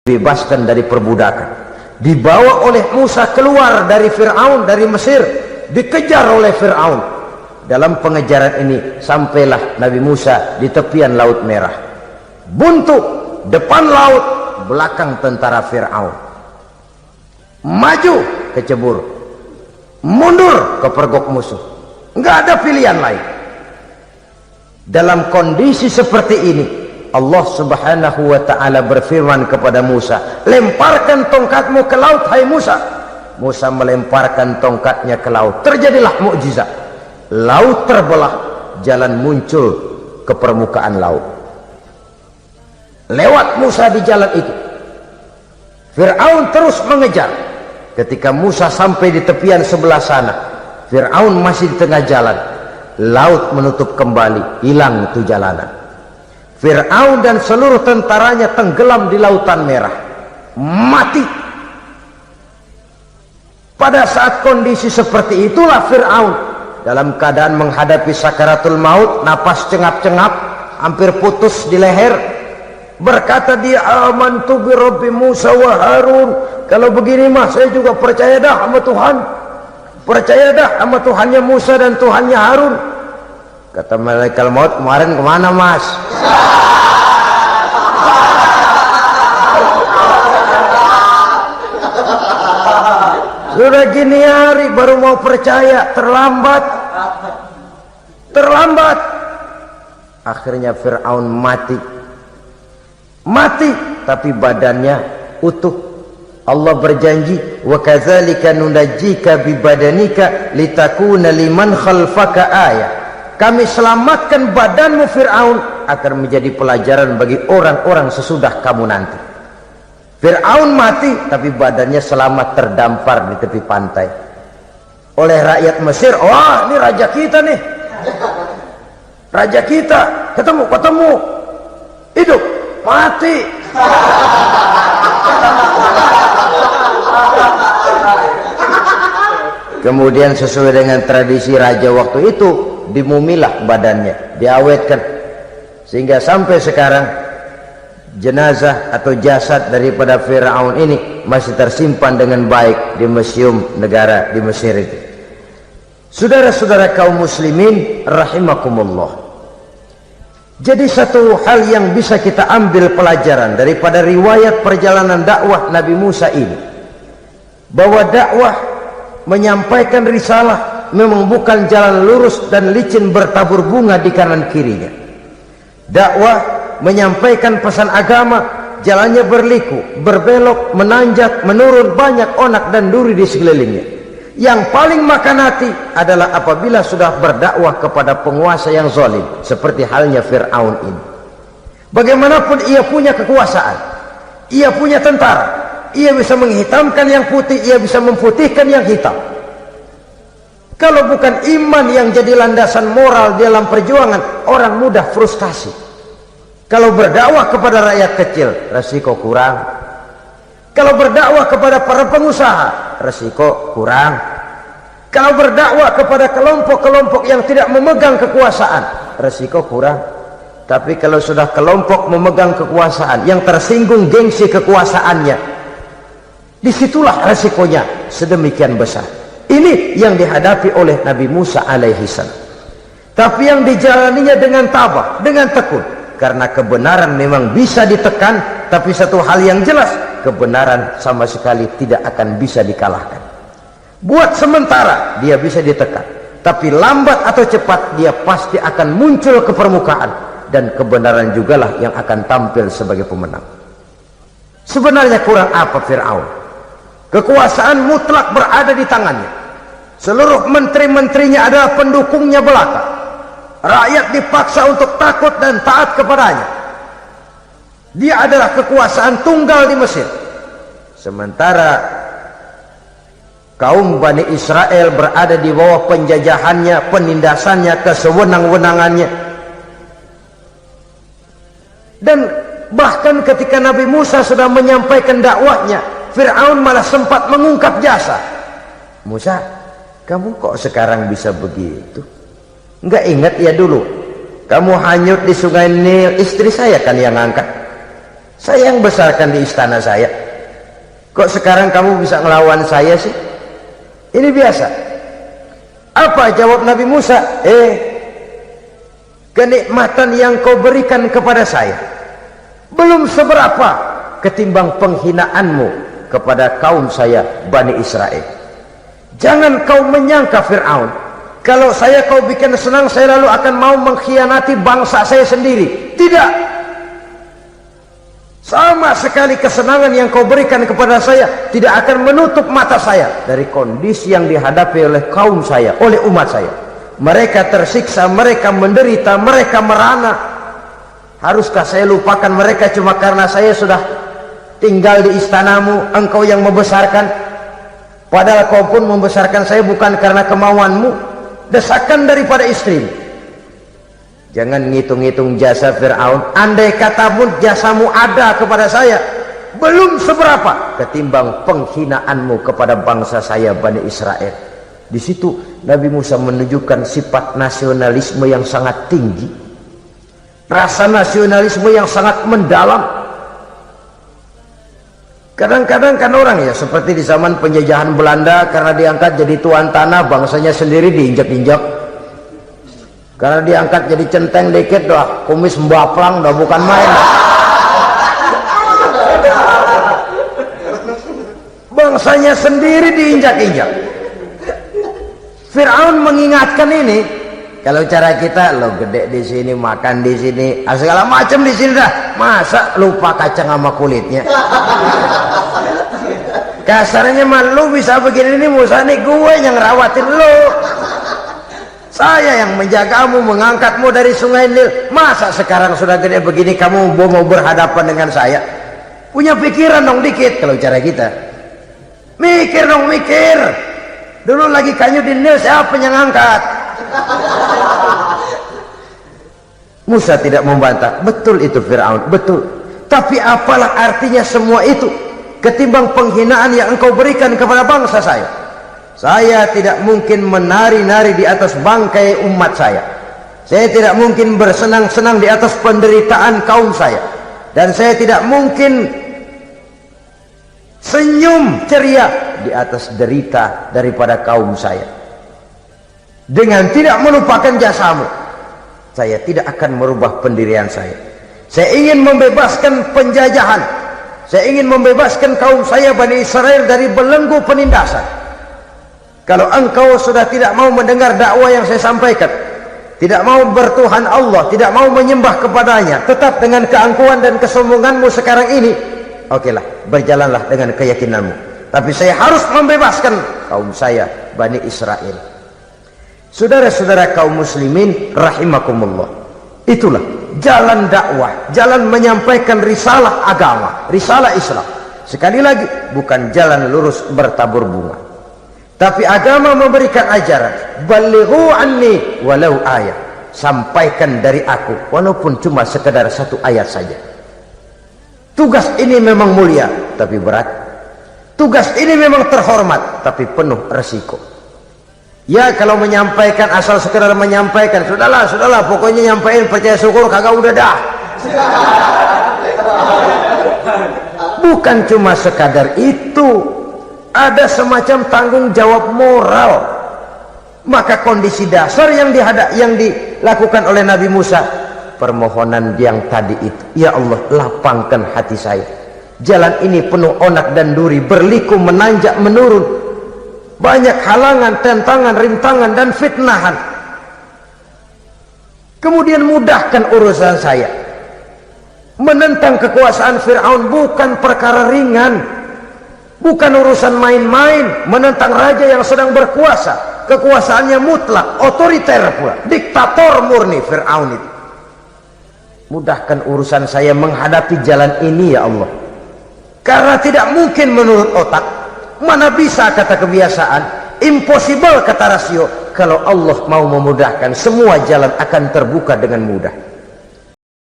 dibebaskan dari perbudakan, dibawa oleh Musa keluar dari Fir'aun, dari Mesir, dikejar oleh Fir'aun. Dalam pengejaran ini sampailah Nabi Musa di tepian Laut Merah. Buntu, depan laut, belakang tentara Fir'aun. Maju kecebur, mundur kepergok musuh, nggak ada pilihan lain. Dalam kondisi seperti ini, Allah subhanahu wa ta'ala berfirman kepada Musa, lemparkan tongkatmu ke laut, hai Musa. Musa melemparkan tongkatnya ke laut. Terjadilah mukjizat. Laut terbelah, jalan muncul ke permukaan laut. Lewat Musa di jalan itu, Fir'aun terus mengejar. Ketika Musa sampai di tepian sebelah sana, Fir'aun masih di tengah jalan. Laut menutup kembali, hilang itu jalanan. Fir'aun dan seluruh tentaranya tenggelam di Lautan Merah, mati. Pada saat kondisi seperti itulah Fir'aun dalam keadaan menghadapi sakaratul maut, napas cengap-cengap, hampir putus di leher, berkata dia, amantu bi Rabbi Musa wa Harun. Kalau begini mah saya juga percaya dah sama Tuhan, percaya dah sama Tuhannya Musa dan Tuhannya Harun. Kata malaikat maut, kemarin kemana mas? Sudah gini hari baru mau percaya, terlambat. Terlambat. Akhirnya Fir'aun mati. Mati, tapi badannya utuh. Allah berjanji, wa kadzalika nunajjika bi badanika litakuna liman khalfaka ayah. Kami selamatkan badanmu Fir'aun agar menjadi pelajaran bagi orang-orang sesudah kamu nanti. Fir'aun mati, tapi badannya selamat terdampar di tepi pantai oleh rakyat Mesir. Wah, ini raja kita nih, raja kita, ketemu hidup, mati. Kemudian sesuai dengan tradisi raja waktu itu, dimumilah badannya, diawetkan, sehingga sampai sekarang jenazah atau jasad daripada Fir'aun ini masih tersimpan dengan baik di museum negara di Mesir itu. Saudara-saudara kaum muslimin rahimakumullah, jadi satu hal yang bisa kita ambil pelajaran daripada riwayat perjalanan dakwah Nabi Musa ini, bahwa dakwah menyampaikan risalah memang bukan jalan lurus dan licin bertabur bunga di kanan kirinya. Dakwah menyampaikan pesan agama, jalannya berliku, berbelok, menanjak, menurun, banyak onak dan duri di sekelilingnya. Yang paling makan hati adalah apabila sudah berdakwah kepada penguasa yang zalim, seperti halnya Fir'aun ini. Bagaimanapun ia punya kekuasaan, ia punya tentara, ia bisa menghitamkan yang putih, ia bisa memutihkan yang hitam. Kalau bukan iman yang jadi landasan moral dalam perjuangan, orang mudah frustasi. Kalau berdakwah kepada rakyat kecil, resiko kurang. Kalau berdakwah kepada para pengusaha, resiko kurang. Kalau berdakwah kepada kelompok-kelompok yang tidak memegang kekuasaan, resiko kurang. Tapi kalau sudah kelompok memegang kekuasaan, yang tersinggung gengsi kekuasaannya, disitulah resikonya sedemikian besar. Ini yang dihadapi oleh Nabi Musa alaihi salam. Tapi yang dijalaninya dengan tabah, dengan tekun. Karena kebenaran memang bisa ditekan, tapi satu hal yang jelas, kebenaran sama sekali tidak akan bisa dikalahkan. Buat sementara dia bisa ditekan, tapi lambat atau cepat dia pasti akan muncul ke permukaan, dan kebenaran jugalah yang akan tampil sebagai pemenang. Sebenarnya kurang apa Fir'aun? Kekuasaan mutlak berada di tangannya. Seluruh menteri-menterinya adalah pendukungnya belaka. Rakyat dipaksa untuk takut dan taat kepadanya. Dia adalah kekuasaan tunggal di Mesir. Sementara kaum Bani Israel berada di bawah penjajahannya, penindasannya, kesewenang-wenangannya. Dan bahkan ketika Nabi Musa sudah menyampaikan dakwahnya, Fir'aun malah sempat mengungkap jasa. Musa, kamu kok sekarang bisa begitu? Enggak ingat ya dulu kamu hanyut di sungai Nil, istri saya kan yang angkat. Saya yang besarkan di istana saya. Kok sekarang kamu bisa ngelawan saya sih? Ini biasa. Apa jawab Nabi Musa? Kenikmatan yang kau berikan kepada saya belum seberapa ketimbang penghinaanmu kepada kaum saya Bani Israel. Jangan kau menyangka Fir'aun, kalau saya kau bikin senang, saya lalu akan mau mengkhianati bangsa saya sendiri. Tidak. Sama sekali kesenangan yang kau berikan kepada saya tidak akan menutup mata saya dari kondisi yang dihadapi oleh kaum saya, oleh umat saya. Mereka tersiksa, mereka menderita, mereka merana. Haruskah saya lupakan mereka cuma karena saya sudah tinggal di istanamu, engkau yang membesarkan? Padahal kau pun membesarkan saya bukan karena kemauanmu, desakan daripada istrimu. Jangan ngitung-ngitung jasa Fir'aun. Andai katamu jasamu ada kepada saya, belum seberapa ketimbang penghinaanmu kepada bangsa saya Bani Israel. Di situ Nabi Musa menunjukkan sifat nasionalisme yang sangat tinggi, rasa nasionalisme yang sangat mendalam. Kadang-kadang kan orang ya seperti di zaman penjajahan Belanda, karena diangkat jadi tuan tanah, bangsanya sendiri diinjak-injak. Karena diangkat jadi centeng dikit dah, kumis mbaplang dah, bukan main. Bangsanya sendiri diinjak-injak. Fir'aun mengingatkan ini. Kalau cara kita, lo gede di sini, makan di sini, segala macam di sini dah. Masa lupa kacang sama kulitnya? Kasarnya mah lu bisa begini nih, Musa nih, gue yang rawatin lu. Saya yang menjagamu, mengangkatmu dari sungai Nil. Masa sekarang sudah gede begini kamu mau berhadapan dengan saya? Punya pikiran dong dikit kalau cara kita. Mikir dong, mikir. Dulu lagi kanyu di Nil, siapa yang angkat? Musa tidak membantah. Betul itu Fir'aun, betul. Tapi apalah artinya semua itu ketimbang penghinaan yang engkau berikan kepada bangsa saya? Saya tidak mungkin menari-nari di atas bangkai umat saya. Saya tidak mungkin bersenang-senang di atas penderitaan kaum saya. Dan saya tidak mungkin senyum ceria di atas derita daripada kaum saya. Dengan tidak melupakan jasamu, saya tidak akan merubah pendirian saya. Saya ingin membebaskan penjajahan. Saya ingin membebaskan kaum saya Bani Israel dari belenggu penindasan. Kalau engkau sudah tidak mau mendengar dakwah yang saya sampaikan, tidak mau bertuhan Allah, tidak mau menyembah kepadanya, tetap dengan keangkuhan dan kesombonganmu sekarang ini, okelah, berjalanlah dengan keyakinanmu. Tapi saya harus membebaskan kaum saya Bani Israel. Saudara-saudara kaum muslimin rahimakumullah, itulah jalan dakwah, jalan menyampaikan risalah agama, risalah Islam. Sekali lagi, bukan jalan lurus bertabur bunga. Tapi agama memberikan ajaran, balighu anni walau ayat, sampaikan dari aku walaupun cuma sekedar satu ayat saja. Tugas ini memang mulia tapi berat. Tugas ini memang terhormat tapi penuh resiko. Ya kalau menyampaikan asal sekedar menyampaikan, sudahlah pokoknya nyampein, percaya syukur kagak, udah dah. Bukan cuma sekadar itu, ada semacam tanggung jawab moral. Maka kondisi dasar yang dilakukan oleh Nabi Musa, permohonan yang tadi itu, ya Allah lapangkan hati saya. Jalan ini penuh onak dan duri, berliku, menanjak, menurun, banyak halangan, tentangan, rintangan dan fitnahan. Kemudian mudahkan urusan saya. Menentang kekuasaan Fir'aun bukan perkara ringan, bukan urusan main-main. Menentang raja yang sedang berkuasa, kekuasaannya mutlak, otoriter pula, diktator murni Fir'aun itu. Mudahkan urusan saya menghadapi jalan ini ya Allah. Karena tidak mungkin menurut otak, mana bisa kata kebiasaan, impossible kata rasio. Kalau Allah mau memudahkan, semua jalan akan terbuka dengan mudah.